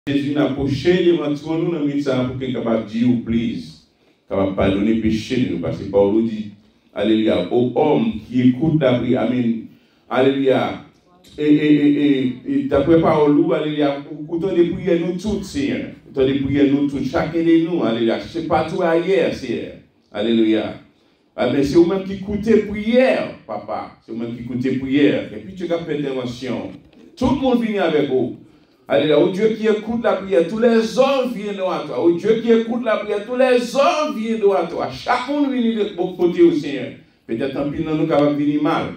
Jésus n'a approché devant nous dans le ça pour qu'il soit capable de dire, please, capable de pardonner le péché de nous. Parce que Paul dit, alléluia, aux hommes qui écoutent la prière, amen, alléluia. Et d'après Paul, alléluia, autant de prières nous toutes, Seigneur. Autant de prières nous toutes, chacun de nous, alléluia. C'est pas tout ailleurs, Seigneur. Alléluia. Mais c'est vous-même qui écoutez prière, papa. C'est vous-même qui écoutez prière. Et puis tu as fait intervention. Tout le monde vient avec vous. Alléluia. Au Dieu qui écoute la prière, tous les hommes viennent à toi. Au Dieu qui écoute la prière, tous les hommes viennent à toi. Chacun vient de bon côté au Seigneur. Peut-être en pile, nous capable de venir mal.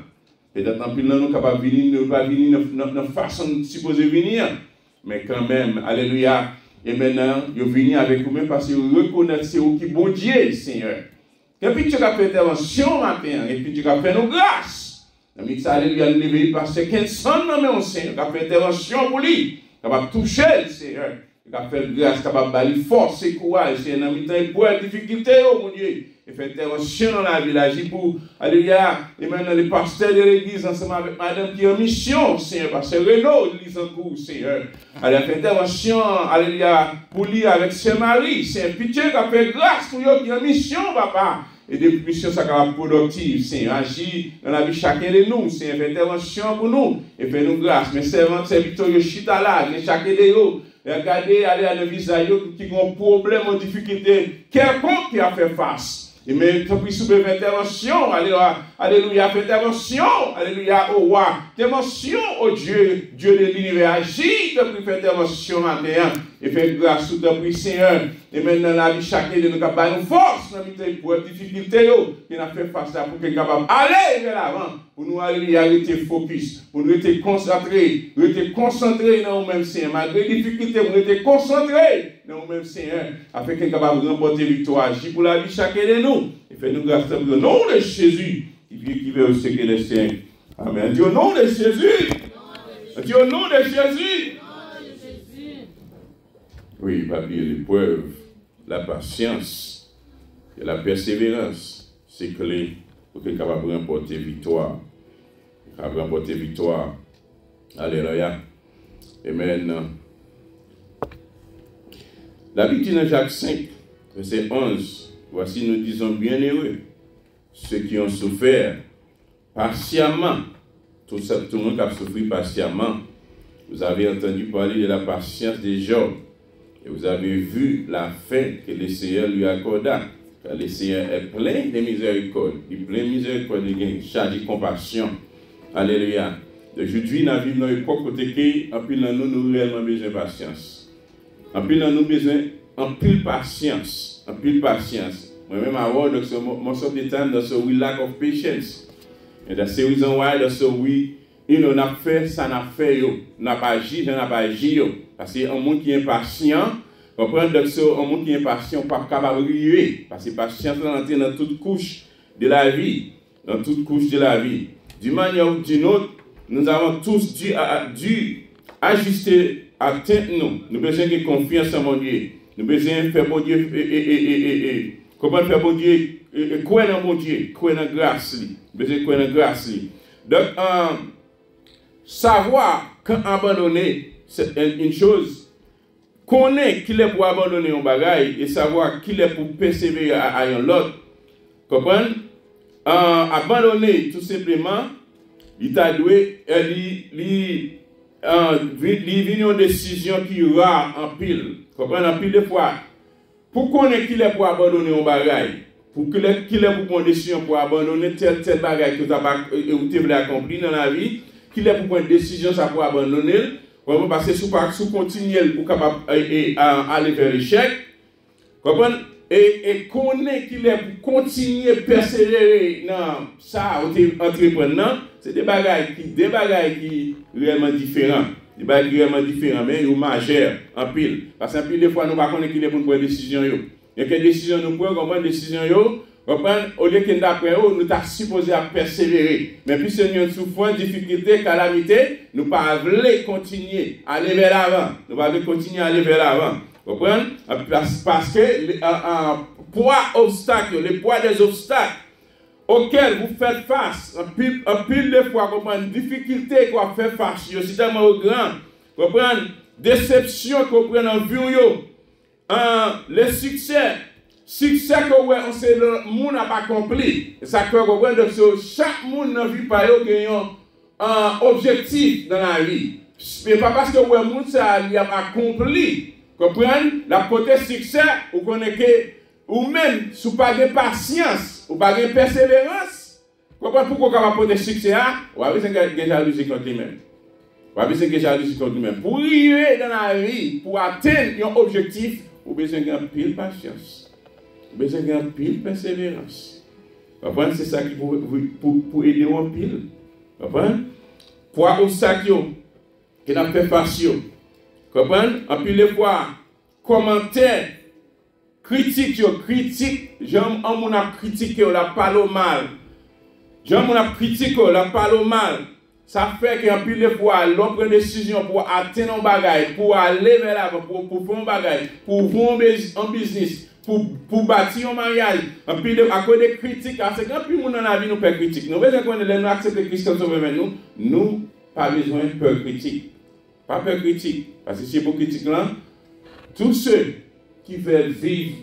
Peut-être en pile, nous capable de venir, ne pas venir de façon supposée venir. Mais quand même, alléluia. Et maintenant, vous venez avec vous-même parce que vous reconnaissez c'est vous qui bon Dieu, Seigneur. Et puis tu as fait intervention matin, et puis tu as fait nos grâces. Mais ça, alléluia, nous lever parce que 15 ans, mais on sait, tu as fait intervention pour lui. Capable de toucher le Seigneur, capable de faire grâce, capable de bailler force et courage, c'est un ami pour la difficulté, oh mon Dieu, et faire intervention dans la village pour, alléluia, et maintenant les pasteurs de l'église ensemble avec madame qui est en mission, Seigneur, parce que Renaud, l'église en cours, Seigneur, elle a fait intervention, alléluia, pour lui avec ses maris, c'est un pitié qui a fait grâce pour eux qui est en mission, papa. Et des missions ça capable productive, c'est agir dans la vie chacun de nous, c'est une intervention pour nous et fait nous grâce. Mais servant serviteur chita là, chacun de eux, regardez aller à le visage qui ont un problème, une difficulté, quelconque qui a fait face. Et mais tant pis soulever intervention, alléluia, fait intervention, alléluia au roi, intervention au Dieu, Dieu de l'univers, agit depuis fait intervention matin et fait grâce tout le Seigneur. Et maintenant la vie chacun de nous capable nous force dans les pour difficultés qui n'a fait face à pour qu'il capable aller vers l'avant pour nous alléluia rester focus, pour nous rester concentrés dans nous-mêmes Seigneur, malgré les difficultés, pour rester concentrés dans nous-mêmes Seigneur, afin qu'il capable de remporter victoire, agir pour la vie chacun de nous. Et fait nous grâce au nom de Jésus qui veut ce que les saints. Amen. Dieu au nom de Jésus. Dieu au nom de Jésus. Oui, papier, l'épreuve, la patience et la persévérance, c'est clé pour qu'il soit capable de remporter victoire. Capable de remporter victoire. Alléluia. Amen. La Bible dit dans Jacques 5, verset 11, voici nous disons bienheureux ceux qui ont souffert patiemment. Tout le monde qui a souffert patiemment. Vous avez entendu parler de la patience de Job. Et vous avez vu la fin que le Seigneur lui accorda. Car le Seigneur est plein de miséricorde. Il est plein de miséricorde, il est chargé de compassion. Alléluia. Aujourd'hui, dans la vie, dans l'époque, en pile dans nous réellement besoin de patience. En pile dans nous besoin en pile patience. En pile patience. Moi-même, I work most of the time, that's we lack of patience. And that's the reason why that's we, n'a fait, ça n'a fait, n'a pas agi, n'a pas agi, parce que un monde qui est impatient, comprendre donc un monde qui est impatient, pas capable de rire, parce que patience est dans toute couche de la vie, dans toute couche de la vie. D'une manière ou d'une autre, nous avons tous dû ajuster, atteindre nous. Nous avons besoin de confiance en mon Dieu. Nous avons besoin de faire mon Dieu, comment faire mon Dieu, croire dans mon Dieu, croire dans grâce. Nous avons besoin de croire dans grâce. Donc, savoir quand abandonner, c'est une chose. Connaître qu'il est pour abandonner un bagage et savoir qu'il est pour persévérer à un autre. Comprenez? Abandonner tout simplement, il t'a doué, il vient une décision qui rare en pile. Comprenez? En pile de fois. Pour connaître qu'il est pour abandonner un bagage, pour qu'il est pour prendre une décision pour abandonner tel bagage que tu as accompli dans la vie, qu'il est pour prendre une décision ça pour abandonner. Parce que si vous continuez pour aller vers l'échec, et connaître qu'il est pour continuer à persévérer dans ça, entrepreneur, c'est des bagages qui sont réellement différents. Des bagages réellement différents, mais ils sont majeurs en pile. Parce qu'en pile, des fois, nous ne connaissons pas qu'il est pour prendre une décision. Il y a quelle décision nous prenons, une décision, au lieu que d'après eux, nous sommes supposés à persévérer. Mais puis, si nous avons souffrance, difficulté, calamité, nous ne pouvons pas continuer à aller vers l'avant. Nous ne pouvons pas continuer à aller vers l'avant. Vous comprenez? Parce que les poids des obstacles auxquels vous faites face, en pile de fois, une difficulté qu'on fait face, c'est tellement grand. Vous comprenez? déception qu'on prend en vue, le succès que ouais, on sait le monde n'a pas accompli. Ça que donc chaque monde dans la vie par un objectif dans la vie. Mais pas parce que ouais monde ça il a accompli. Comprenez? La côté succès ou connaît que ou même si vous pas de patience, ou pas de persévérance, comprenez pourquoi on va porter succès ou avez besoin jalousie contre lui-même. Ou avez besoin jalousie contre lui-même. Pour arriver dans la vie, pour atteindre un objectif, vous avez besoin de pile patience. Vous avez besoin de pile persévérance. Comprenez? C'est ça qui pour aider en pile. Comprenez? Pour au sac qui n'a fait face. Comprenez? En pile de fois, commentaires, critique, j'aime on a critiqué, on a parlé mal. J'aime on a critiqué, on a parlé mal. Ça fait qu'en pile de fois, l'on prend une décision pour atteindre un bagage, pour aller vers l'avant, pour faire un bagage, pour vendre un business, pour bâtir un mariage. En pile de à cause des critiques, c'est quand plus de monde dans la vie nous fait critique. Nous besoin qu'on nous accepter Christ comme sauveur, nous pas besoin de peur critique. Pas peur critique. Parce que si pour critique là, tous ceux qui veulent vivre,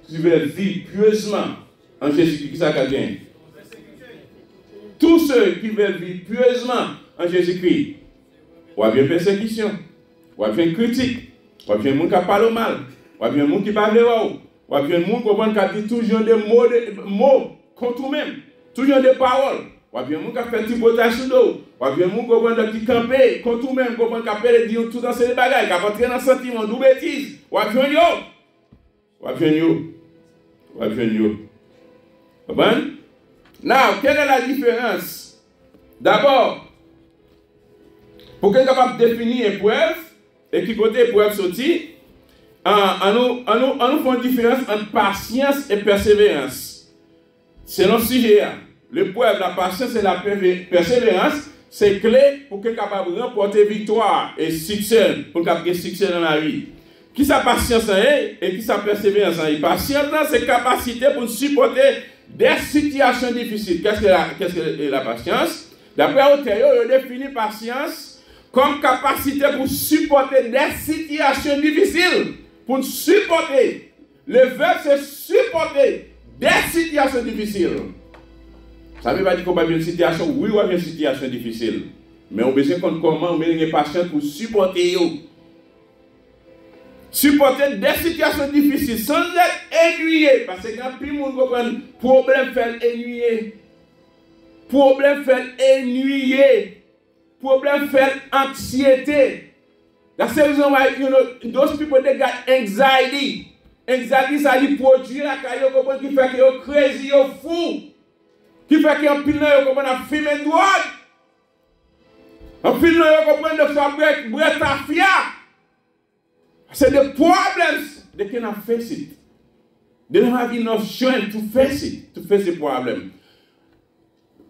qui veulent vivre pieusement en Jésus-Christ, qui ça quelqu'un? Tous ceux qui veulent vivre pieusement en Jésus-Christ, ou bien persécution, ou bien critique, ou bien monde qui parle mal, ou bien monde qui parle de ou bien monde qui dit toujours des mots contre vous-même, toujours des paroles. Ou bien moun ka fait petit potage sous l'eau, ou bien moun qui camper contre tout même, qui appelle dire tout dans ces bagages, qui rentrer dans sentiment d'ou bêtise, ou bien yo. Bon? Now, quelle est la différence? D'abord, pour que nous capable définir épreuve et qui côté épreuve sorti, on nous fait une différence entre patience et persévérance. C'est notre sujet. L'épreuve, la patience et la persévérance, c'est clé pour que nous capable de remporter victoire et succès, pour capable succès dans la vie. Qui sa patience est et qui sa persévérance est? Patience, c'est capacité pour supporter des situations difficiles. Qu'est-ce que la patience? D'après Othello, il définit patience comme capacité pour supporter des situations difficiles. Pour supporter. Le verbe, c'est supporter des situations difficiles. Ça ne veut pas dire qu'on va une situation, oui, on va une situation difficile. Mais on a besoin de comment on met une patience pour supporter. Supporter des situations difficiles sans être ennuyé. Parce que quand plus le monde comprend, problème fait ennuyer. Problème fait ennuyer. Problème fait anxiété. That's the reason why, those people they got anxiety. Anxiety, ça dit produit la caillou qui fait que yo crazy, yo fou. Qui fait qu'en pile là, yo comprend fumer drogue. En pile là, yo comprend de faire break tafia. C'est the problems they cannot face it. They don't have enough strength to face it, to face the problem.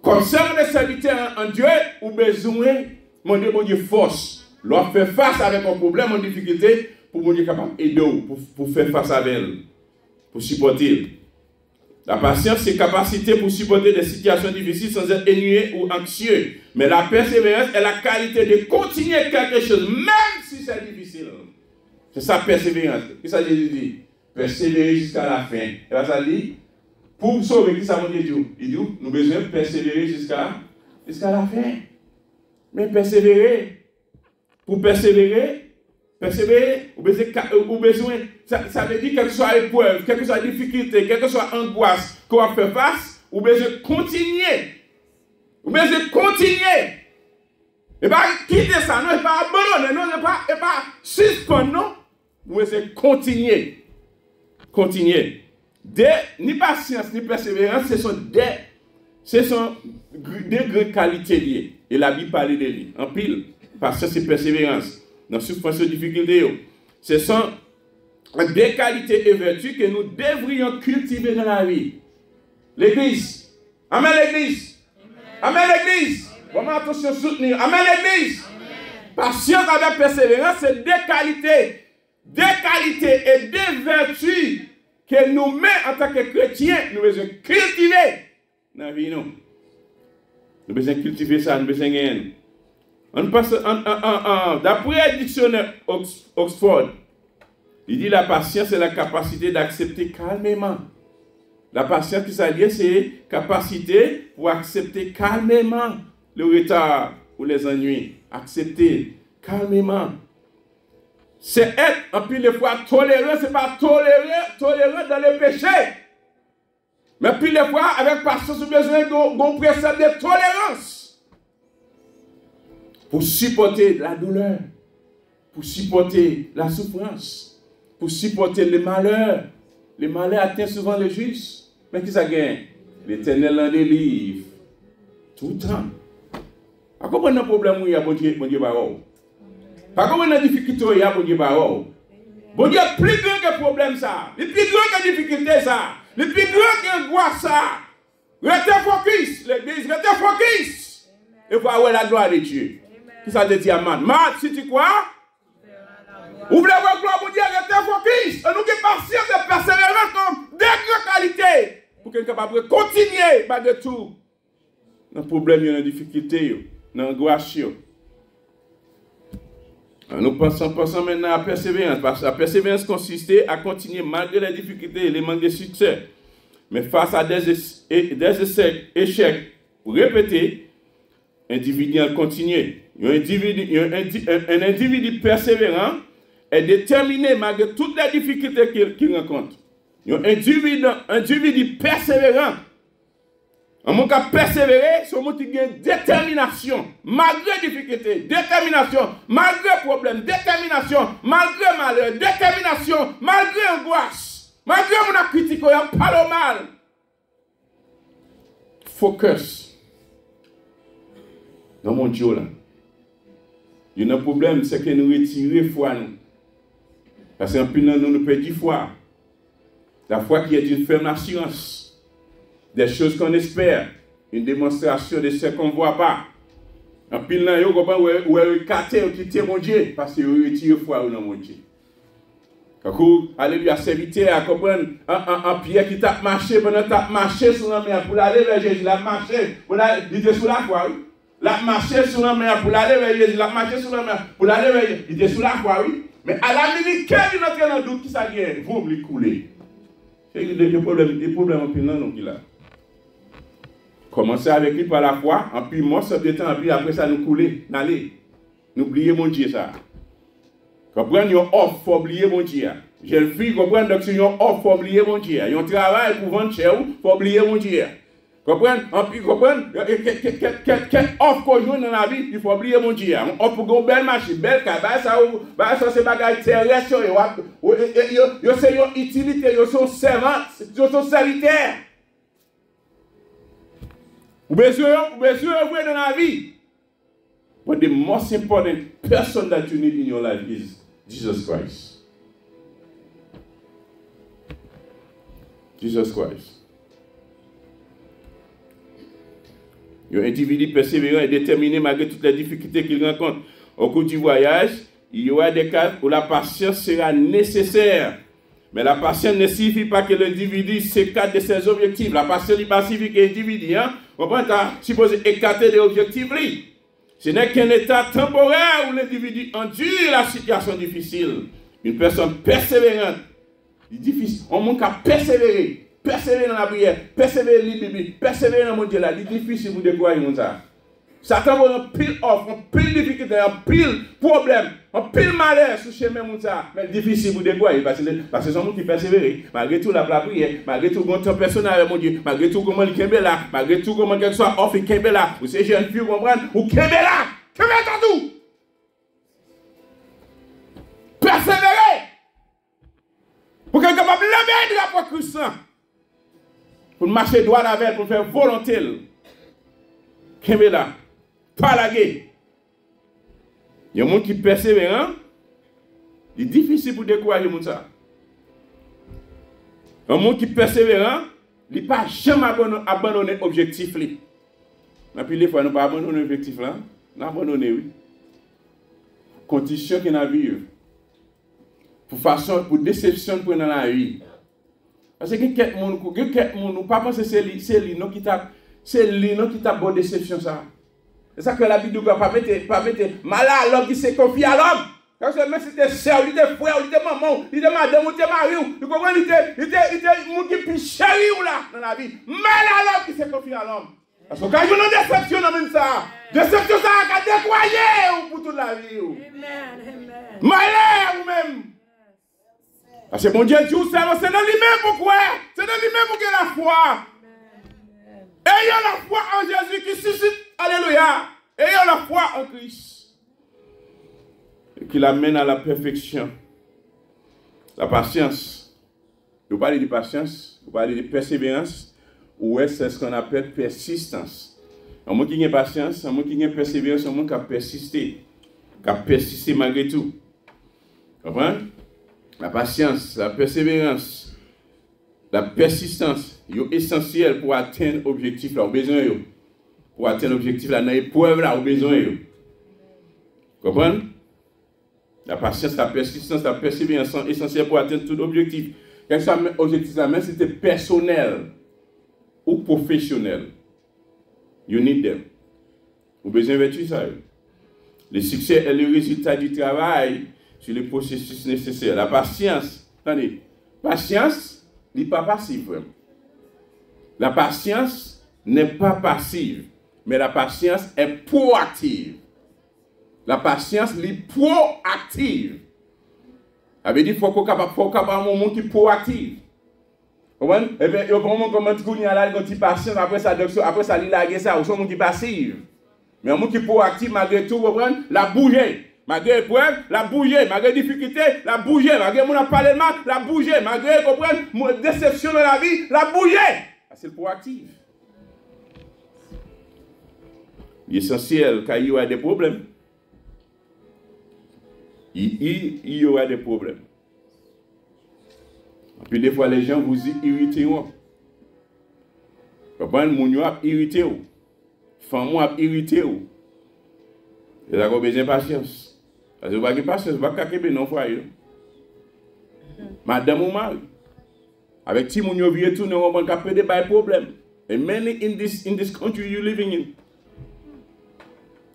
Comme ça, les serviteurs en Dieu, ou besoin de mon Dieu force. Leur faire face avec un problème, une difficulté, pour mon Dieu capable d'aider, pour faire face à elle, pour supporter. La patience, c'est capacité pour supporter des situations difficiles sans être ennuyé ou anxieux. Mais la persévérance est la qualité de continuer quelque chose, même si c'est difficile. C'est ça, persévérance. Qu'est-ce que Jésus dit? Persévérer jusqu'à la fin. Et là, ça dit, pour sauver, qui ça veut dire? Il dit, nous avons besoin de persévérer jusqu'à la fin. Mais persévérer, pour persévérer, ou besoin, ça veut dire quelle que soit l'épreuve, quelle que soit la difficulté, quelle que soit l'angoisse qu'on va faire face, ou besoin de continuer. Ou besoin de continuer. Et pas quitter ça, non, et pas abandonner, non, et pas suspendre, non. Vous devez continuer. Continuer. Ni patience, ni persévérance, ce sont des grandes qualités liées. Et la Bible parle de lui. En pile, patience et persévérance. Dans souffrance et difficulté, ce sont des qualités et vertus que nous devrions cultiver dans la vie. L'église. Amen, l'église. Amen, l'église. Vraiment attention, soutenir. Amen, l'église. Patience avec persévérance, c'est des qualités et des vertus que nous mettons en tant que chrétiens, nous devons cultiver dans la vie. Nous devons cultiver ça, nous devons gagner. D'après le dictionnaire Oxford, il dit la patience est la capacité d'accepter calmement. La patience qui s'allie, c'est capacité pour accepter calmement le retard ou les ennuis. Accepter calmement. C'est être, en plus de fois, tolérant, ce n'est pas tolérant dans le péché. Mais puis des fois, avec patience, nous avons besoin d'un précepte de tolérance pour supporter la douleur, pour supporter la souffrance, pour supporter les malheurs. Les malheurs atteignent souvent les justes. Mais qui ça gagne? L'Éternel en délivre tout le temps. Pas comme un problème où il y a bon Dieu, pas comme une difficulté où il y a bon Dieu. Bon Dieu est plus grand que le problème ça. Il est plus grand que la difficulté ça. Il est plus grand que l'angoisse ça. Restez focus, l'église, restez focus. Et voir la gloire de Dieu. Qui ça te dit à man? Si tu crois, ouvrez votre gloire pour Dieu, restez focus. Et nous qui patience et persévérance comme des grandes qualités. Pour qu'on soit capable de continuer malgré tout. Dans le problème, dans la difficulté, dans l'angoisse. Nous pensons maintenant à la persévérance. Parce que la persévérance consistait à continuer malgré les difficultés et les manques de succès. Mais face à des échecs répétés, l'individu a continué. Un individu persévérant est déterminé malgré toutes les difficultés qu'il rencontre. Un individu persévérant, un monde qui a persévéré, c'est un monde qui a une détermination, malgré difficulté, détermination, malgré problème, détermination, malgré malheur, détermination, malgré angoisse, malgré mon critique, il n'y a pas le mal. Focus. Dans mon Dieu là. Il y a un problème, c'est que nous retirons foi nous. Parce qu'en plus, nous perdons foi. La foi qui est une ferme assurance. Des choses qu'on espère, une démonstration de ce qu'on ne voit pas. En pile, là, vous comprenez, où est écarté, où quitte mon Dieu, parce que vous retirez foi dans mon Dieu. Quand alléluia, serviteur, à comprendre, un Pierre qui t'a marché, pendant que t'a marché sur la mer pour aller vers Jésus, il a marché, il était sous la foi, oui. Il a marché sur la mer pour aller vers Jésus, il a marché sur la mer pour aller vers Jésus, il était sous la foi, oui. Mais à la minute, quel est notre doute qui ça vient, vous me couler. C'est des problèmes en pile, non, qu'il a. Commencer avec lui par la foi, en puis moi, ça de temps, puis après ça, nous couler, n'allez. N'oubliez mon Dieu, ça. Comprenez, yon offre, faut oublier mon Dieu. Jeune fille, comprenez, donc si yon offre, faut oublier mon Dieu. Yon travail pour vendre cher, faut oublier mon Dieu. Comprenez, en puis, comprenez, quel offre qu'on joue dans la vie, il faut oublier mon Dieu. On offre pour une belle machine, belle carte, ça c'est bagage terrestre, yon c'est yon utilité, yon sont servants, yon sont serviteurs. Vous besoin dans la vie. But the most important person that you need in your life is Jesus Christ. Jesus Christ. Un individu persévérant et déterminé malgré toutes les difficultés qu'il rencontre. Au cours du voyage, il y aura des cas où la patience sera nécessaire. Mais la patience ne signifie pas que l'individu s'écarte de ses objectifs. La patience ne signifie que l'individu, on peut supposer écarter des objectifs. Ce n'est qu'un état temporaire où l'individu endure la situation difficile. Une personne persévérante, difficile, on manque à persévérer dans la prière, persévérer dans la Bible, persévérer dans le monde de la vie, c'est difficile pour décourager ça. Satan va un pile offre, un pile difficulté, un pile problème, un pile malheur sur le chemin de ça. Mais difficile pour décourager parce que c'est un monde qui persévère. Malgré tout, la prière, malgré tout, mon temps personnel avec mon Dieu, malgré tout, comment il kembe là, malgré tout, comment quelque soit offre, il kembe là. Vous savez, jeune fille, vous comprenez, ou kembe là, kembe dans tout. Persévérer. Pour qu'elle soit capable de lever de la foi Christ. Pour marcher droit avec, pour faire volonté. Kembe là. Pas la guerre. Il y a des gens qui persévèrent. Il est difficile pour décourager les gens. Un monde qui persévère, il n'a pas jamais abandonné l'objectif. Mais puis des fois, nous ne pas abandonner l'objectif là. Nous abandonné, oui. Condition qu'il a vie. Pour déception pour dans la vie. Parce que quelqu'un ne pas penser que c'est lui qui t'a bonne déception ça. C'est ça que la Bible dit, pas mettre mal à l'homme qui se confie à l'homme. Parce que même si tu es sœur, tu es frère, tu es maman, tu es madame, tu es mari, tu comprends, tu es monde qui est plus chéri là dans la vie. Mal à l'homme qui se confie à l'homme. Parce que quand il y a une déception dans même ça, déception ça a décroyer pour toute la vie. Amen. Malheur ou même. Parce que mon Dieu dit, c'est dans lui-même pourquoi? C'est dans lui-même pour qu'il ait la foi. Ayons la foi en Jésus qui suscite. Alléluia. Ayons la foi en Christ. Et qui l'amène à la perfection. La patience. Vous parlez de patience, vous parlez de persévérance, ou c'est ce qu'on appelle persistance. Un monde qui a patience, un monde qui a persévérance, un monde qui a persisté malgré tout. Vous comprenez? La patience, la persévérance, la persistance, sont essentielles pour atteindre l'objectif là, au besoin. Pour atteindre l'objectif là, dans l'épreuve là, au besoin. Vous comprenez? La patience, la persistance, la persévérance sont essentielles pour atteindre tout objectif. Quel que soit l'objectif là, même si c'était personnel ou professionnel, you need them. Vous avez besoin de ça. Le succès est le résultat du travail sur le processus nécessaire. La patience, attendez, patience n'est pas passive. La patience n'est pas passive, mais la patience est proactive. La patience est proactive. Ça veut dire qu'il faut qu'on capable un moment qui est proactif. Vous comprenez? Et bien, il y a un moment comme il y a une patience, après ça, il a ça, ou son monde qui est passif. Mais un monde qui est proactif, malgré tout, vous comprenez? La bouger. Malgré épreuve, la bouger. Malgré difficulté, la bouger. Malgré mon parlé mal, la bouger. Malgré, vous comprenez, mon déception dans la vie, la bouger. C'est le proactif. L'essentiel, quand il y aura des problèmes, il y aura des problèmes. Et puis des fois, les gens vous irriteront. Vous comprenez, mon yo a irrité ou. Femme a irrité ou. Et là, vous avez besoin de patience. Parce que vous n'avez pas de patience, vous n'avez pas de non foyer. Madame ou mari. Avec ti moun yo vie tout, nous avons des problèmes. And many in this country you living in.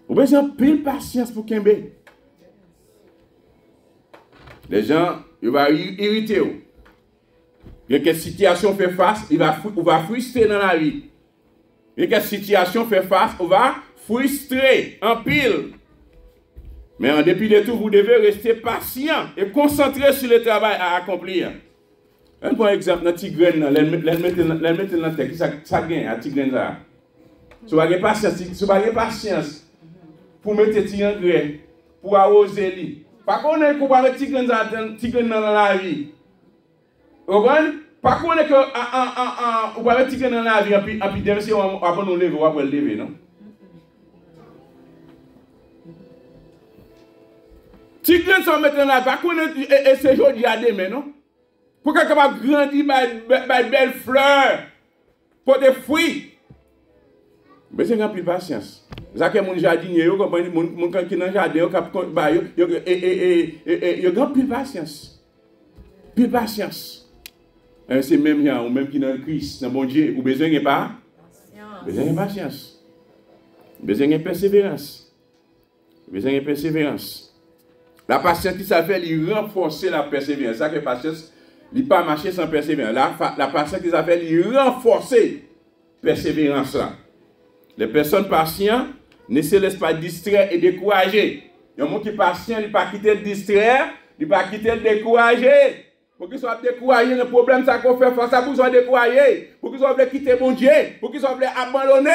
Vous avez besoin de patience pour Kembe. Les gens, ils vont irriter ou. Et quelle situation fait face, on va frustrer dans la vie. Et quelle situation fait face, on va frustrer en pile. Mais en dépit de tout, vous devez rester patient et concentré sur le travail à accomplir. Un bon exemple, dans Tigren, les mettre dans la tête, ça gagne à Tigren là. Si vous avez patience pour mettre Tigren pour arroser lui. Par contre, on est pour mettre Tigren dans la vie. Vous comprenez? Par contre, que on va mettre Tigren dans la vie, et puis demain, si on va nous lever, on va le lever, non? Tigren sont mettre dans la vie, par contre, et c'est aujourd'hui à demain, non? Pour qu'elle capable grandir, par belles fleurs, pour des fruits. Mais c'est une plus patience. Ça que mon jardinier, mon qui dans le jardin, il y a plus patience. Plus patience. C'est même gens, ou même qui dans le Christ, dans mon Dieu, vous besoin de pas? Besoin de patience. Besoin de persévérance. Besoin de persévérance. La patience qui s'appelle, il renforce la persévérance. Ça que la patience, il ne pas marcher sans persévérance. La patience qui s'appelle, il renforce la persévérance là. Les personnes patientes ne se laissent pas distraire et décourager. Il y a un monde qui est patient, il ne pas quitter le distraire, il ne pas quitter le décourager. Pour qu'ils soient découragés, le problème c'est qu'on fait face à vous, soient découragés. Pour qu'ils soient quitter mon Dieu, pour qu'ils soient abandonnés.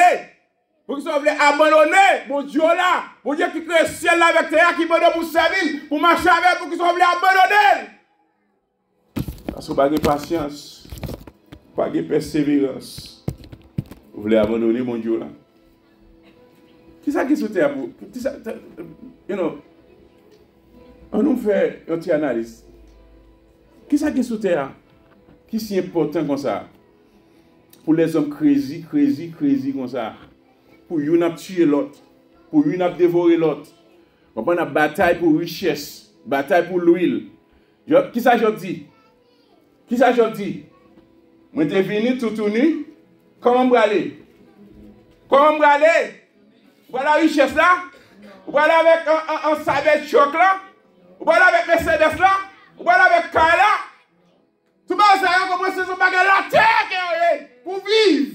Pour qu'ils soient abandonnés, mon Dieu là. Mon Dieu qui crée le ciel là avec terre, qui m'a donné pour servir, pour marcher avec, pour qu'ils soient abandonnés. Parce que vous n'avez pas de patience, pas de persévérance. Vous voulez abandonner mon Dieu là. Qui ça qui est sous terre pour on nous fait une petite analyse. Qui ça qui est sous terre? Qui est si important comme ça? Pour les hommes crazy comme ça. Pour yon ap tuer l'autre. Pour yon ap dévorer l'autre. On prend une bataille pour richesse. Bataille pour l'huile. Qui ça je dis? Qui ça je dis? Moi t'es venu tout nu. Comment me aller? Comment me aller? Vous allez la richesse là? Vous allez avec un Cybertruck là? Vous allez avec Mercedes là? Vous allez avec car là? Tout le monde sait comment c'est ce bagage la terre pour vivre.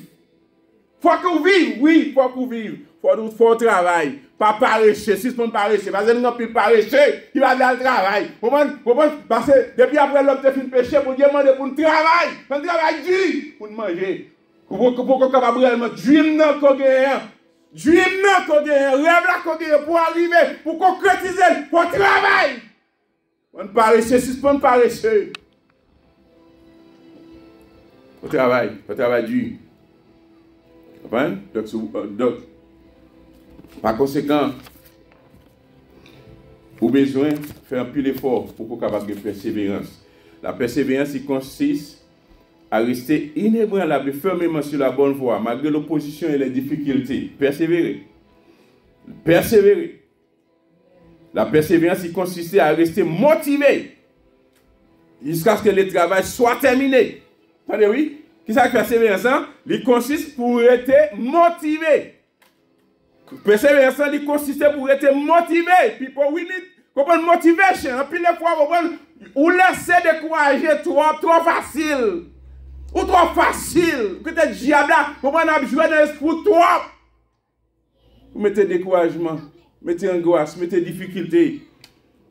Faut que vous vivez, oui, faut que vous vivez. Faut travailler. Pas paresseux, si ce n'est pas paresseux. Parce que nous avons plus paresseux, il va dans le travail. Parce que depuis après l'homme te fait péché, pour demander pour un travail. Un travail dur pour manger. Pour qu'on capable réellement dream dans qu'on gagne. Dream dans qu'on gagne. Rêve là qu'on gagne pour arriver, pour concrétiser, pour travail. On paresseux, si ce n'est pas paresseux. Au travail dur. Donc, par conséquent, vous avez besoin de faire un peu d'effort pour être capable de persévérance. La persévérance, il consiste à rester inébranlable et fermement sur la bonne voie, malgré l'opposition et les difficultés. Persévérer. Persévérer. La persévérance, il consiste à rester motivé jusqu'à ce que le travail soit terminé. Attendez, oui? Qui ça que persévérance? Il consiste pour être motivé. Persévérance, il consiste pour être motivé. People, we need motivation. Et puis, les fois, vous laissez décourager trop facile. Ou trop facile. Que t'es diable là, vous avez joué dans l'esprit trop. Vous mettez découragement, mettez angoisse, mettez difficulté.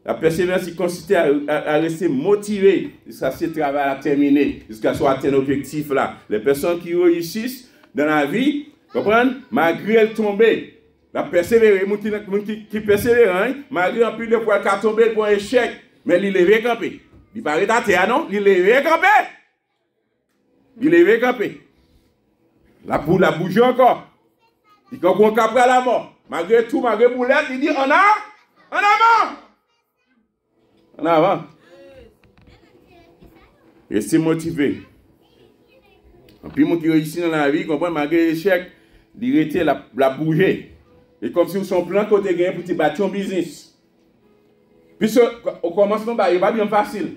La persévérance, il consiste à rester motivé jusqu'à ce travail à terminer, jusqu'à ce qu'on atteigne l'objectif là. Les personnes qui réussissent dans la vie, comprendre, malgré le tomber, la persévérance, qui persévère, malgré un peu de fois qu'à tomber pour un échec, mais il est récampé. Il ne paraît pas à terre, non? Il est récampé. Il est récampé. La poule a bougé encore. Il dit qu'on capte à la mort. Malgré tout, malgré boulette, il dit en avant. En avant. Restez motivé. Et puis, moi qui réussit dans la vie, comprend, malgré l'échec, il était la bouger. Et comme si vous son plan côté gain pour te battre un business. Puis au commencement, il va bien facile.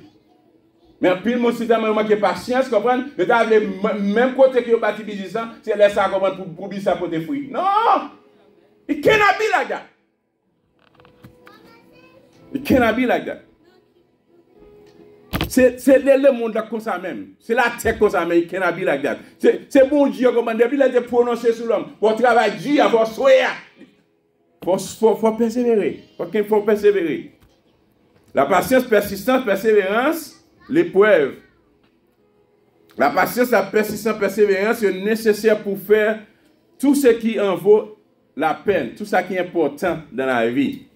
Mais puis mon système manque patience, comprendre, le même côté que vous bâti business, c'est laisser ça comprendre pour bien ça pour te fruits. Non! It cannot be like that. It cannot be like that. C'est le monde comme ça même. C'est la terre comme ça même. It cannot be like that. C'est bon Dieu comment depuis il a été prononcé sur l'homme. Pour travailler Dieu, pour soyer. Faut persévérer. Faut persévérer. La patience, persistance, persévérance, l'épreuve. La patience, la persistance, persévérance est nécessaire pour faire tout ce qui en vaut la peine, tout ce qui est important dans la vie.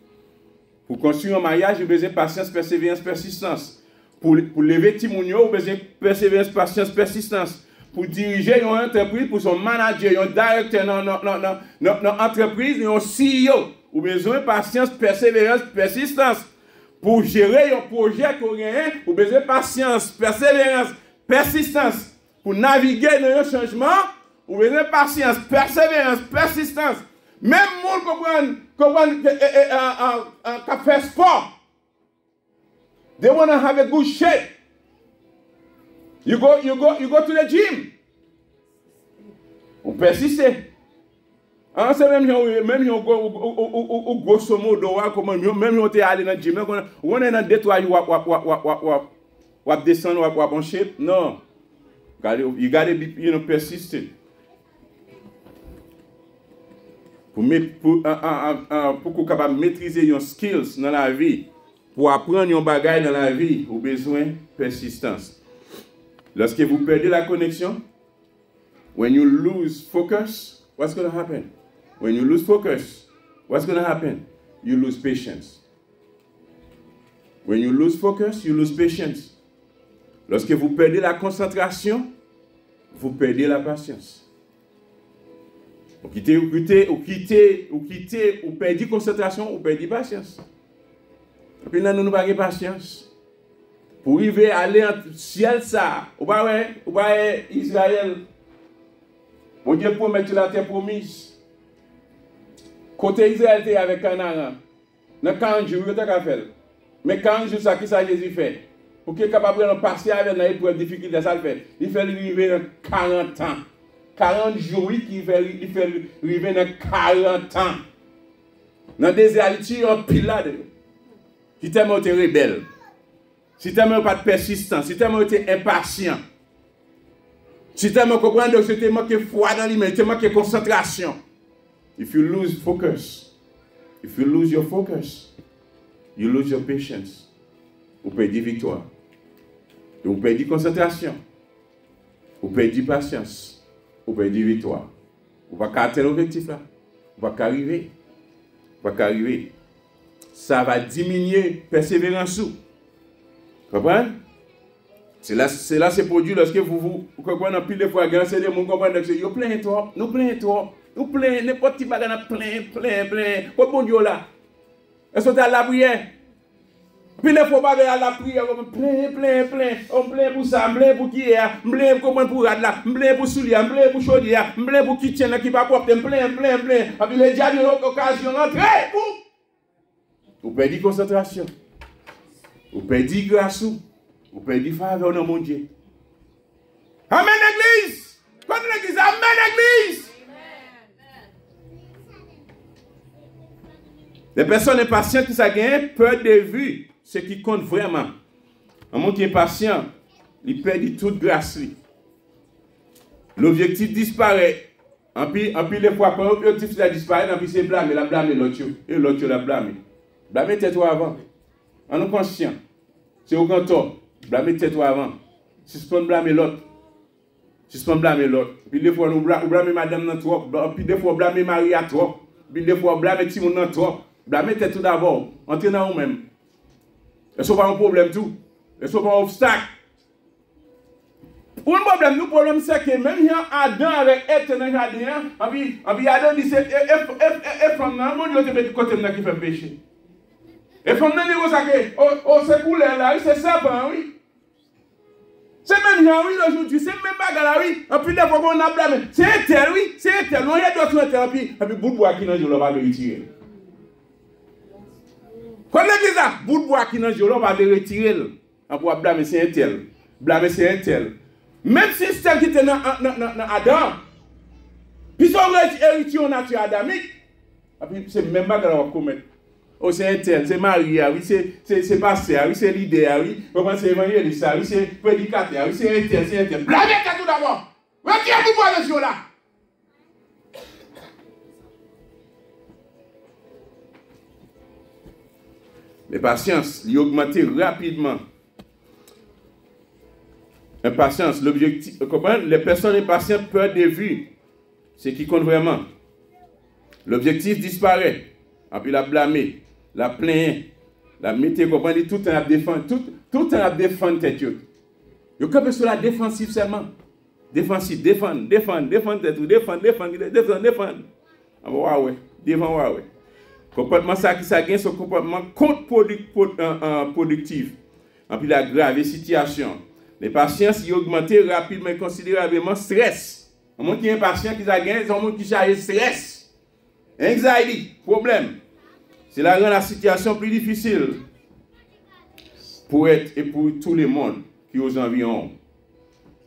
Pour construire un mariage, il y a besoin de patience, persévérance, persistance. Pour lever Timounio, il y a besoin de persévérance, patience, persistance. Pour diriger une entreprise, pour son manager, un directeur dans l'entreprise, un CEO, il y a besoin de patience, persévérance, persistance. Pour gérer un projet coréen, il y a besoin de patience, persévérance, persistance. Pour naviguer dans un changement, il y a besoin de patience, persévérance, persistance. Même monde comprend qui fait sport. They want to have a good shape. You go to the gym. On persiste. C'est même grosso modo, même si on est allé dans le gym, on est dans le détour, on descendre, on va en shape. Non. You gotta be persistent. Pour qu'on capable maîtriser vos skills dans la vie, pour apprendre un bagage dans la vie, vous avez besoin de persistance. Lorsque vous perdez la connexion, when you lose focus, what's going to happen? When you lose focus, what's going to happen? You lose patience. When you lose focus, you lose patience. Lorsque vous perdez la concentration, vous perdez la patience. Vous perdez concentration, vous perdez patience. Et puis nous n'avons pas patience. Pour arriver à aller en ciel, ça, vous voyez Israël, bon Dieu promet la terre promise. Côté Israël était avec Canaan. Dans 40 jours, il a fait. Mais 40 jours, ça, qui ça Jésus fait? Pour qu'il soit capable de passer avec une épreuve difficile, ça le fait. Il fait arriver dans 40 ans. 40 jours, il fait arriver dans 40 ans. Dans le désert, il tue un pile là. Si tellement tu es rebelle, si tellement pas de persistance, si tellement tu es impatient, si tellement comprendre que tu manques de foi dans lui-même, tu manques de concentration. If you lose focus, if you lose your focus, you lose your patience. Vous perdez victoire. Vous perdez concentration. Vous perdez patience. Vous perdez victoire. Vous ne pouvez pas atteindre l'objectif là. Vous ne pouvez pas arriver. Vous ne pouvez pas arriver. Ça va diminuer persévérance. Vous comprenez? C'est là c'est produit lorsque vous comprenez pile de fois, c'est des gens qui comprennent que vous plein trop, nous plein trop, nous plein, n'importe qui bagage plein. Quoi bon Dieu là? Est-ce que tu as la prière? Puis les fois bagage à la prière, plein, on plein pour ça, plein pour qui est, plein pour comment pour rad là, plein pour soulier, plein pour chaudière, plein pour qui tient qui pas propre, plein. Et puis les diables ont l'occasion d'entrer. Vous perdez concentration. Vous perdez grâce. Vous perdez faveur dans mon Dieu. Amen, l'église. Quand l'église, amen, l'église. Les personnes impatientes qui gagnent peur de vue, ce qui compte vraiment. Un monde qui est patient, il perd toute grâce. L'objectif disparaît. En plus, les fois, quand l'objectif disparaît, c'est blâmer, la blâmer l'autre. Et l'autre la blâmer. Blâmer tais-toi avant. En nous conscient. C'est au grand tort. Blâmer tais-toi avant. Suspend blâmer l'autre. Puis des fois, nous blâmer madame dans toi. Puis des fois, blâmer Marie à toi. Puis des fois, blâmer Timon dans toi. Blâmer tais-toi d'abord. Entrez dans vous-même. Est-ce que pas un problème tout? Est-ce que pas un obstacle? Un problème, nous problème c'est que même Adam avec Ève dans le jardin, puis Adam dit c'est femme là, mon Dieu te met du côté qui fait péché. Et femme là dit ça que c'est couleur là, c'est serpent oui. C'est même gens oui aujourd'hui, c'est même bagarre là oui. Et puis des fois on a blâmé, c'est tel oui, c'est tel. On y a d'autres tel puis bout de bois qui dans le va le retirer. Quand l'église là, bout de bois qui dans le va le retirer. On va blâmer c'est un tel. Blâmer c'est un tel. Même si c'est qui était dans Adam, puis son héritier nature adamique, c'est même pas qu'on va commettre. Oh, c'est un tel, c'est Marie, oui, c'est pasteur, oui, c'est leader, oui, c'est évangéliste, oui, c'est prédicateur, oui, c'est un tel. Blâmez tout d'abord. Retirez-vous pour le là. Les patience, ils augmentent rapidement. Impatience, l'objectif, comment les personnes impatientes perdent de vue ce qui compte vraiment. L'objectif disparaît. Et puis la blâmer, la plaindre, la mettre, comprendre, tout le temps à défendre, tout le temps à défendre tête. Vous comprenez sur la défensive seulement. Défensif, défendre. Devant ouais. Comportement ça qui ça gagne, ce comportement contre-productif. Et puis la grave situation. Les patients qui augmentent rapidement et considérablement stress. Un monde qui est impatient, qui a gagné, c'est un monde qui charge stress. Anxiety, problème. C'est là rend la situation plus difficile pour être et pour tout le monde qui aux environs.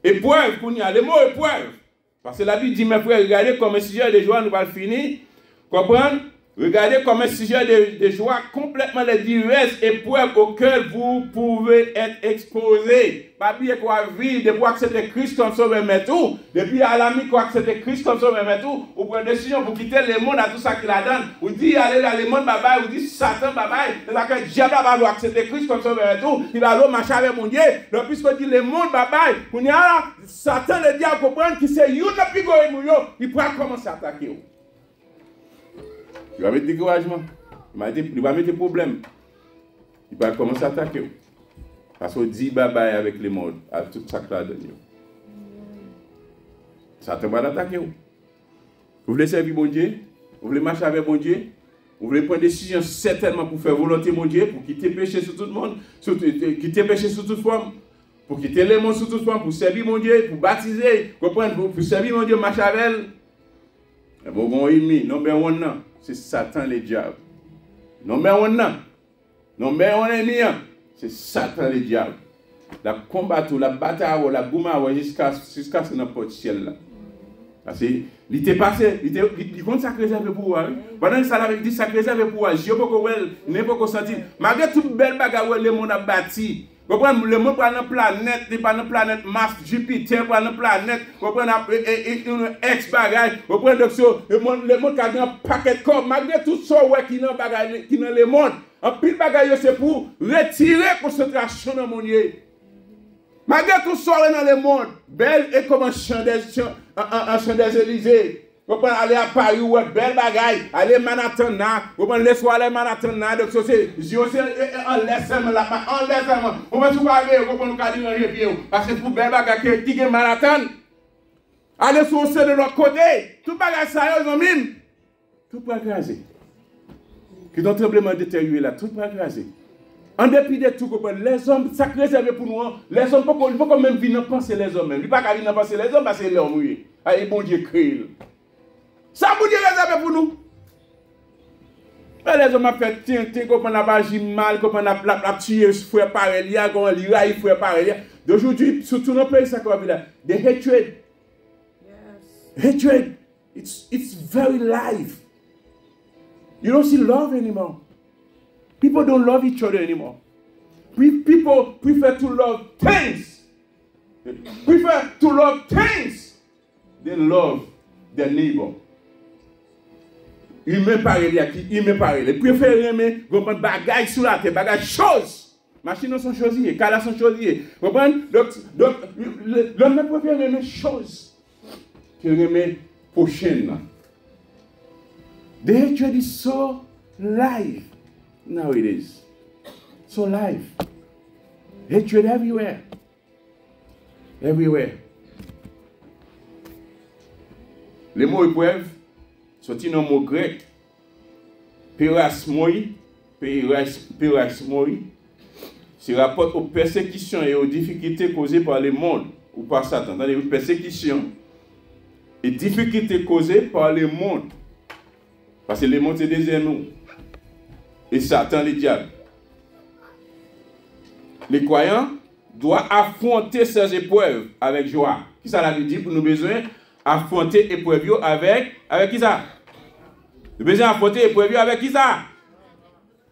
Épreuve, qu'on y a, le mot épreuve. Parce que la Bible dit, mes frères, regardez comme un sujet de joie, nous va le finir. Comprenez? Regardez comme un sujet de joie complètement les diverses épreuves auxquelles vous pouvez être exposés. Pas bien quoi vivre, depuis accepter Christ comme sauveur, mais tout. Depuis à l'ami qu'on accepte Christ comme sauveur, mais tout. Vous prenez une décision pour quitter le monde à tout ça qu'il a donné. Vous dites, allez dans le monde, bye-bye. Vous dites, Satan, bye-bye. C'est-à-dire que le diable va accepter Christ comme sauveur, mais tout. Il va aller marcher avec mon Dieu. Donc, puisqu'on dit le monde, bye-bye. Vous dites, Satan, le diable, comprendre qu'il c'est you, le plus gros, il pourra commencer à attaquer. Il va mettre découragement, il va mettre des problèmes. Il va commencer à attaquer. Parce qu'on dit bye-bye avec les modes, à tout ça que là dedans. Ça te va attaquer. Vous voulez servir mon Dieu? Vous voulez marcher avec mon Dieu? Vous voulez prendre des décisions certainement pour faire volonté mon Dieu, pour quitter le péché sur tout le monde, quitter le péché sur toute forme, pour quitter le monde sur toute forme, pour servir mon Dieu, pour baptiser, comprendre, pour servir mon Dieu, marcher avec elle. Et bon ennemi, number one non. C'est Satan le diable. Number one, ennemi, c'est Satan le diable. La combattre, la bataille, la bouma, jusqu'à ce que n'a pas de ciel là. Parce que il était passé, il compte ça réservé pour vous. Pendant que ça l'avait dit, ça réservé pour vous. Je ne peux pas sentir. Malgré toute belle bagarre, le monde a bâti. Le monde prend une planète, il prend une planète Mars, Jupiter, prend une planète, on prend une ex-bagaille, on prend le monde qui a un paquet de corps. Malgré tout ça, qui est dans le monde, un pile bagaille, c'est pour retirer la concentration dans mon lieu. Malgré tout ça, dans le monde, belle et comme un champ des Élysées. Vous pouvez aller à Paris, ou belle bagaille, aller à Manhattan, vous pouvez laisser aller à Manhattan, donc c'est en laissant là, en laissant. Vous pouvez tout aller, vous pouvez nous dire rien, parce que pour belle bagaille qui est Manhattan, allez sur de l'autre côté, tout bagaille ça, ils ont mis, tout peut écraser. Qui ont tremblement détérioré là, tout peut écraser. En dépit de tout, les hommes, ça réservé pour nous, les hommes, il faut quand même venir penser les hommes même. Il ne faut pas venir penser les hommes parce que c'est l'homme, oui. Allez, bon Dieu, crée. Ça, bon Dieu, réservé pour nous. Les hommes ont fait tiens, qu'on a agi mal, qu'on a tué, frère pareil, qu'on a lié, frère pareil. D'aujourd'hui, surtout dans le pays, ça qu'on a là, the hatred. Yes. Hatred, it's very live. You don't see love anymore. People don't love each other anymore. People prefer to love things. Prefer to love things than love their neighbor. Humain pareil, humain pareil. Ils préfèrent aimer des bagages sur la terre, bagages choses. Machines sont choisies, calas sont choisies. Donc, l'homme préfère aimer choses que aimer prochaine. The hatred is so live. Now it is. So live. Hatred everywhere. Everywhere. Les mots épreuve sont un mot grec. Perasmoi. C'est rapport aux persécutions et aux difficultés causées par le monde ou par Satan. Dans les persécutions et difficultés causées par le monde. Parce que le monde c'est des ennemis. Et Satan, le diable. Les croyants doivent affronter ces épreuves avec joie. Qui ça veut dire pour nous besoin affronter l'épreuve avec qui ça? Nous besoin affronter l'épreuve avec qui ça?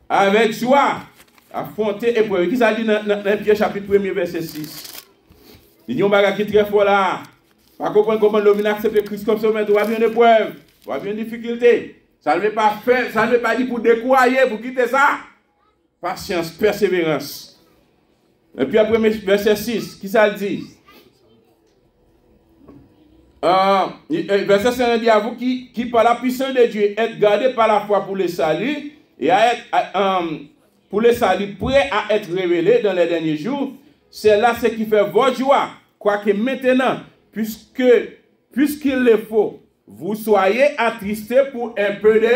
Avec joie. Affronter l'épreuve. Qui ça dit dans Pierre chapitre 1 verset 6? Il y a un bagage qui est très fort là. Pas comprendre comment l'homme accepte Christ comme ça, mais tu vas bien une épreuve, tu vas bien une difficulté. Ça ne veut pas faire, ça ne veut pas dire pour décourager, pour quitter ça. Patience, persévérance. Et puis après verset 6, qui ça dit? Verset 5 dit à vous qui par la puissance de Dieu êtes gardés par la foi pour le salut et pour le salut prêt à être révélé dans les derniers jours. C'est là ce qui fait votre joie. Quoique maintenant, puisqu'il le faut, vous soyez attristés pour un peu de...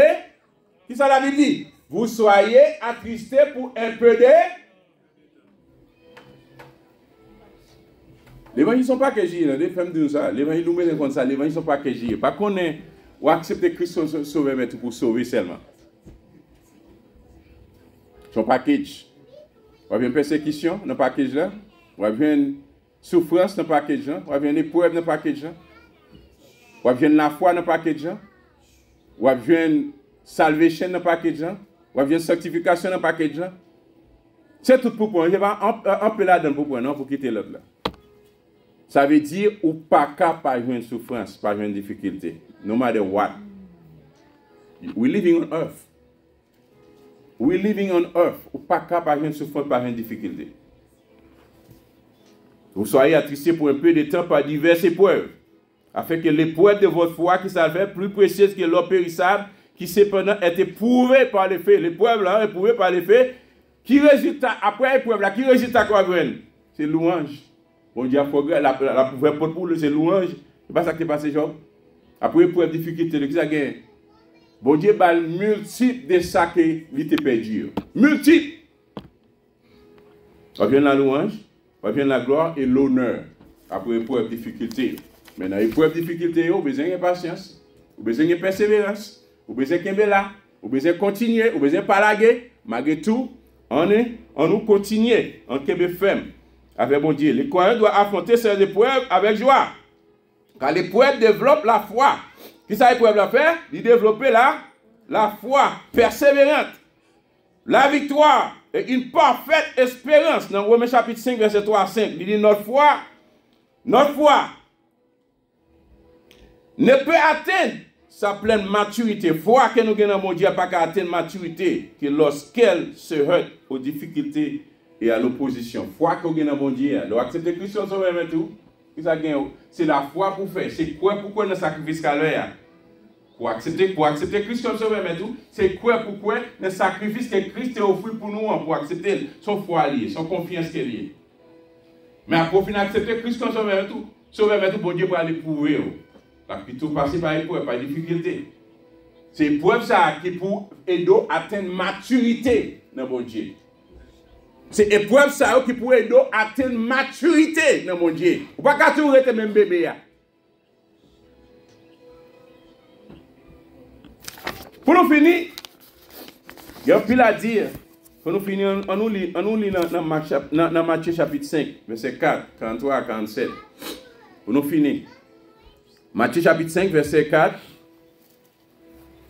Qui ça la Bible dit? Vous soyez attristés pour un peu de... L'évangile ne sont pas que j'y ai, les femmes disent ça. L'évangile nous met comme ça, l'évangile ne sont pas que j'y ai. Pas qu'on est, ou accepter Christ sauver, mais tout pour sauver seulement. Son package. On a une persécution dans le package là. On a une souffrance dans le package là. On a une épreuve dans le package là. On a la foi dans le package là. On a une salvation dans le package là. On a une sanctification dans le package là. C'est tout pour prendre. Je vais un peu là-dedans pour prendre, non, pour quitter l'autre là. Ça veut dire ou pas capable de souffrance, pas de difficulté. No matter what. We're living on earth. We're living on earth. Ou pas capable de souffrance, pas de difficulté. Vous soyez attristés pour un peu de temps par diverses épreuves, afin que l'épreuve de votre foi qui s'avère plus précieuse que l'or périssable, qui cependant est éprouvée par les faits. L'épreuve là, éprouvée par les faits, qui résultat, après l'épreuve là, qui résultat quoi? C'est louange. Bon Dieu a fait la pouvoir pour lui, c'est louange. C'est pas ça qui est passé, Job. Après l'épreuve, difficulté, qui ça gagne? Bon Dieu a multiple de ça qu'il était perdu. Multiple. Ça vient la louange, ça vient la gloire et l'honneur. Après l'épreuve, difficulté. Mais dans l'épreuve, difficulté, vous avez besoin de patience, vous avez besoin de persévérance, vous avez besoin de là, vous avez besoin de continuer, vous avez besoin de palaguer. Malgré tout, on nous continue, on est ferme. Avec bon Dieu. Les croyants doivent affronter ces épreuves avec joie. Quand l'épreuve développe la foi. Qui ça l'épreuve la faire? Il développe la foi persévérante. La victoire et une parfaite espérance. Dans Romains chapitre 5, verset 3 à 5, il dit notre foi ne peut atteindre sa pleine maturité. Foi que nous gagnons dans le monde, pas qu'à atteindre maturité que lorsqu'elle se heurte aux difficultés et à l'opposition. Foi que nous gagnons dans le monde, donc accepter Christ au sauveur et tout. C'est la foi pour faire. C'est quoi pourquoi le sacrifice qu'à l'heure. Pour accepter Christ comme sauveur et tout. C'est quoi pourquoi le sacrifice que Christ a offert pour nous pour accepter son foi lié, son confiance qui est liée. Mais après finir accepter Christ comme sauveur et tout, bon Dieu pour aller prouver. Parce que tout passe par épreuve, par difficulté. C'est l'épreuve ça qui pour aider à atteindre maturité dans bon Dieu. C'est l'épreuve ça qui pour aider à atteindre maturité dans mon Dieu. Ou pas qu'à toujours être même bébé. Pour nous finir, il y a un pile à dire. Pour nous finir, on nous lit dans Matthieu chapitre 5, verset 4, 43 à 47. Pour nous finir. Matthieu chapitre 5, verset 4,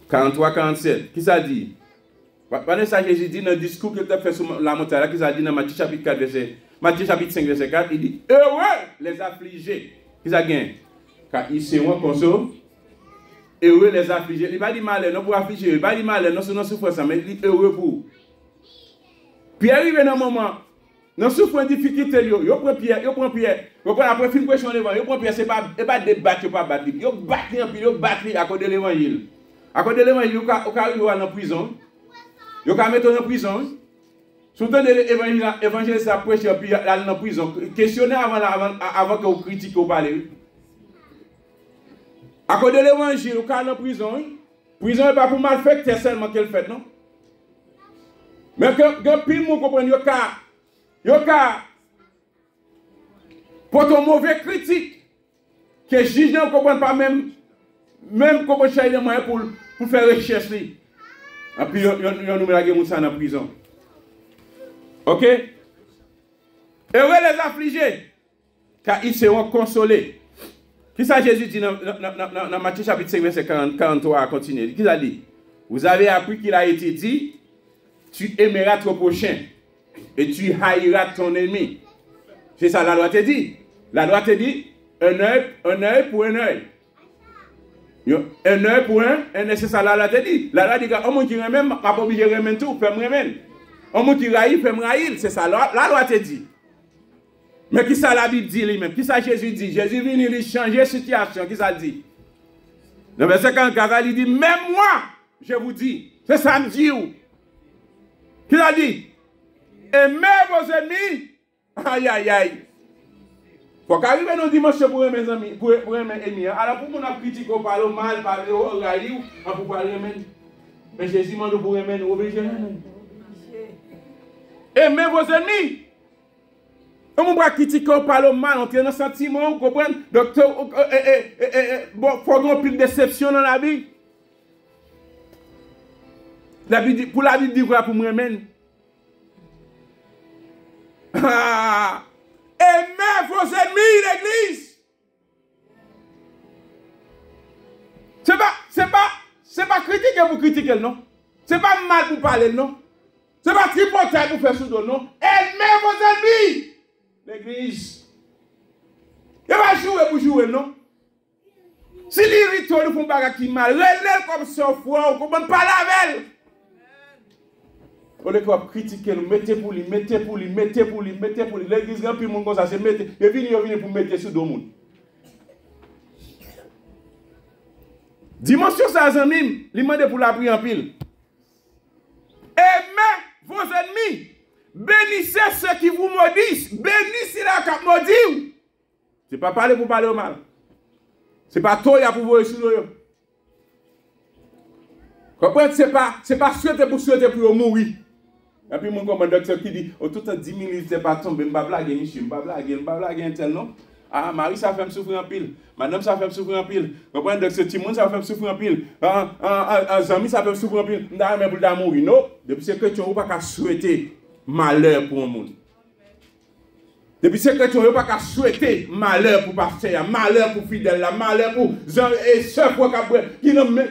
43 à 47. Qui ça dit? Pendant ça, Jésus dit dans le discours qu'il a fait sur la montagne, qui ça dit dans Matthieu chapitre 4, Matthieu chapitre 5, verset 4, il dit heureux les affligés. Qui ça gagne? Car ils seront consolés. Heureux les affligés. Il ne va pas dire malheur, non pour affliger. Il ne va pas dire malheur, non sur nos souffrances, mais il dit heureux pour. Puis arrive dans un moment, dans souffrance difficulté, il prend Pierre, il prend après film question devant, il prend Pierre, c'est pas débattre, il pas battre. Il battre à cause de l'évangile. À cause de l'évangile, il arrive en prison. Il va mettre en prison. Surtout l'évangile, ça prêche, puis il est en prison. Questionnez avant que vous critiquez ou parlez. À cause de l'évangile, vous êtes en prison. Prison n'est pas pour mal faire, c'est seulement qu'elle fait, non? Mais que pile monde comprenne, pour ton mauvais critique, que les juges ne comprennent pas même comment chercher les moyens pour faire recherche. Et puis, ils nous mettent ça en prison. Ok? Heureux les affligés, car ils seront consolés. Qui ça Jésus dit dans Matthieu chapitre 5, verset 43 à continuer? Qui ça dit? Vous avez appris qu'il a été dit, tu aimeras ton prochain et tu haïras ton ennemi. C'est ça la loi te dit. La loi te dit, un œil pour un œil. Un œil pour un œil, c'est ça la loi te dit. La loi dit, un monde qui remet, ma pas obligé de remettre tout, fait me remettre. Un monde qui raït, fait me raïr. C'est ça la loi te dit. Mais qui ça la Bible dit lui-même? Qui ça Jésus dit? Jésus vient lui changer la situation. Qui ça dit? Dans verset 44, il dit, même moi, je vous dis. C'est ça me dit où? Qui a dit? Aimez vos ennemis. Aïe, aïe, aïe. Faut qu'arriver dans dimanche pour mes amis, pour mes ennemis. Alors pour qu'on a critiqué, on parle mal, parler au raïou, on peut parler même. Mais Jésus m'a dit pour aimer, nous obligés. Aimez vos ennemis. On va critiquer, on parle mal, on tient un sentiment, on comprend. Docteur, bon, il faut qu'on ait une déception dans la vie. Pour la Bible dit quoi pour moi même? Aimez vos ennemis, l'église. C'est pas critiquer pour critiquer, non? C'est pas mal pour parler, non? C'est pas tripoter pour faire sous non? Aimez vos ennemis, l'église. Il va jouer pour jouer, non? Si l'irrite, nous font pas qui mal, relève comme ça, on ne comprend pas la belle. On est comme critiquer, nous mettez pour lui. L'église grand plus monde comme ça, c'est mettre. Et vient pour mettre sur deux monde. Dimension ça, amis, il demande pour la prier en pile. Aimez vos ennemis. Bénissez ceux qui vous maudissent. Bénissez la cap maudit. C'est pas parler pour parler au mal. C'est pas toi pour vous sur eux. Comprenez, c'est pas souhaiter pour mourir. Et puis, mon docteur qui dit, tout en 10 minutes, c'est pas tombé, je ne vais pas blaguer, monsieur, je ne vais pas blaguer un tel, non? Ah, Marie, ça fait me souffrir en pile. Madame, ça fait me souffrir en pile. Comprenez, docteur Timon, ça fait me souffrir en pile. Zami, ça fait me souffrir en pile. Je ne vais pas mourir, non? Depuis que tu n'as pas qu'à souhaiter malheur pour le monde. Depuis ce que tu n'as pas souhaiter malheur pour pasteur, malheur pour fidèle, malheur pour gens et sœurs qui n'ont même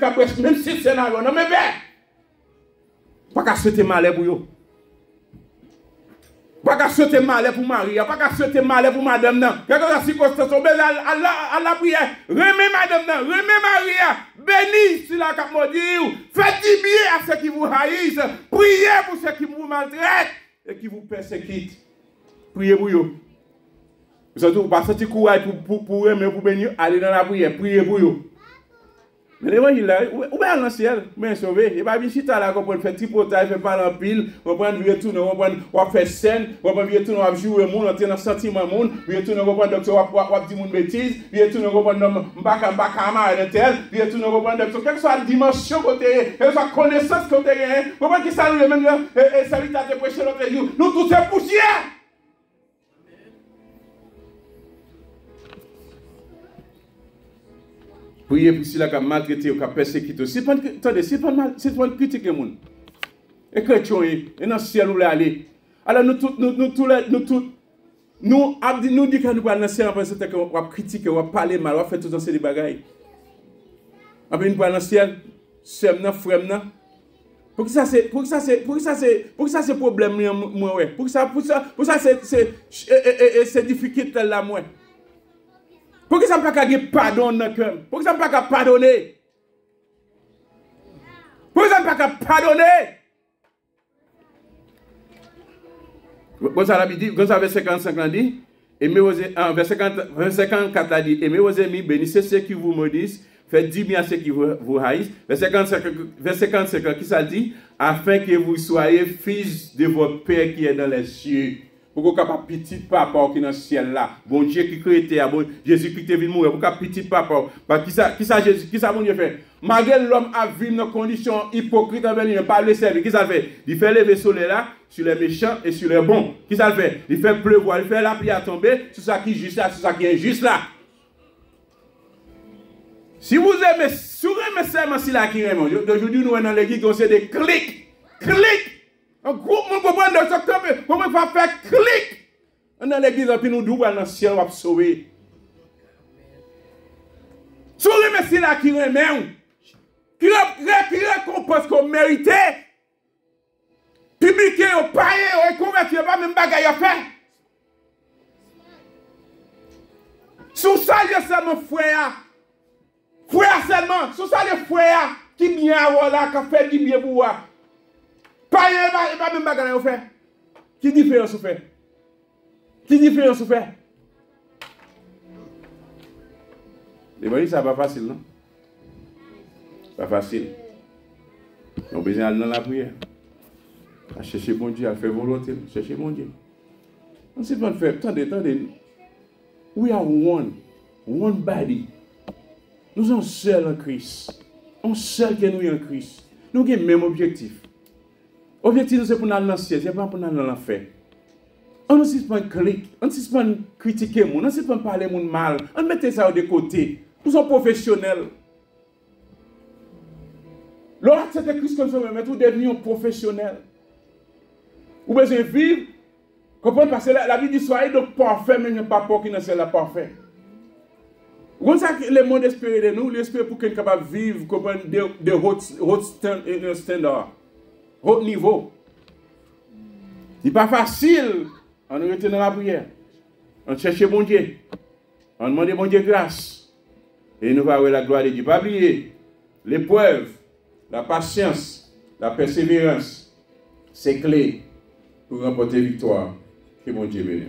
si c'est là, non mais pas souhaiter malheur pour eux. Pas souhaiter malheur pour Marie, pas souhaiter malheur pour madame non. Quelque chose circonstance à la prière, remets madame non, remets Maria, bénis si la cap maudit, faites du bien à ceux qui vous haïssent, priez pour ceux qui vous maltraitent et qui vous persécutent. Priez pour eux. Surtout, pas sortir courage pour aimer, pour bénir, aller dans la prière, prier pour eux. Mais l'évangile là, où est dans le ciel? Mais sauvé. Il va venir ici, là, qu'on peut faire tripotage, faire parler en pile, on prend du retour, on va faire scène, on va retourner, on va jouer le monde, on tient un sentiment le monde, on va retourner, on va docteur, on va dire mon bêtise, on va retourner, on va prendre un tel, on va retourner, on va prendre quelle que soit la dimension côté, quelle que soit la connaissance côté, on va dire que ça nous même, et ça lui t'a prêché l'autre jour. Nous tous c'est poussière. Priez pour ceux qui ont maltraité ou qui ont persécuté. C'est pas une critique. Et chrétien, et dans le ciel où aller. Alors nous tous, nous disons que nous allons dans le ciel parce que nous allons critiquer, on va parler mal, on va faire tout ces bagailles. Après nous allons dans le ciel, sœur, frère, pour que ça c'est problème moi ouais. Pour ça c'est difficile là moi. Pour que ça ne pas pardon dans le cœur? Pour que ça ne pas pardonner? Pour que ça ne pas pardonner? Comme ça, verset 55 dit, verset 54 a dit, aimez vos ennemis, bénissez ceux qui vous maudissent, faites du bien à ceux qui vous haïssent. Verset 55, qui ça dit? Afin que vous soyez fils de votre Père qui est dans les cieux. Pour que vous petit papa qui est dans le ciel là. Bon Dieu qui crée bon Jésus qui est venu mourir. Pour que petit papa. Qui ça bon Dieu fait? Malgré l'homme a vécu dans des conditions hypocrites, il n'a pas le servir. Qui ça fait? Il fait lever le soleil là sur les méchants et sur les bons. Qui ça fait? Il fait pleuvoir, il fait la pluie à tomber sur ça qui est juste là, sur ça qui est injuste là. Si vous aimez seulement si là qui est aujourd'hui nous sommes dans l'église, on sait des clics. Un groupe monde comprend de ce que comment va faire clic dans l'église et puis nous double dans le ciel on va sauver. Si vous aimez si là qui remet qui récompense qu'on méritait. Publier au païen au converti pas même bagaille à faire. Sous ça il y a seulement frère seulement, sous ça les frères qui bien voilà qui fait du bien pour moi. Païen pas même bagaille à faire. Qui différence vous fait? Qui différence vous fait? L'évangile ça pas facile non? Pas facile. On a besoin d'aller dans la prière. À chercher bon Dieu, à faire volonté, chercher bon Dieu. On ne sait pas faire. Attendez. We are one body. Nous sommes seuls en Christ. On seul que nous en Christ. Nous avons le même objectif. L'objectif, c'est pour nous aller dans le ciel, c'est pas pour nous aller dans l'enfer. On ne sait pas cliquer, on ne sait pas critiquer, on ne sait pas parler mal, on met ça de côté. Nous sommes professionnels. Lorsque c'est Christ comme ça, mais vous devenez professionnel. Vous besoin vivre, comprenez, parce que la vie du soir est donc parfait, mais il n'y a pas pour qui ne soit la parfait. Comme ça, le monde espère de nous, l'espère pour qu'on soit capable de vivre, comprenez, de haut standard, haut niveau. Ce n'est pas facile. On est dans la prière. On cherche bon Dieu. On demande bon Dieu grâce. Et nous allons voir la gloire de Dieu. Pas oublier l'épreuve, la patience, la persévérance, c'est clé pour remporter victoire. Que bon Dieu bénisse.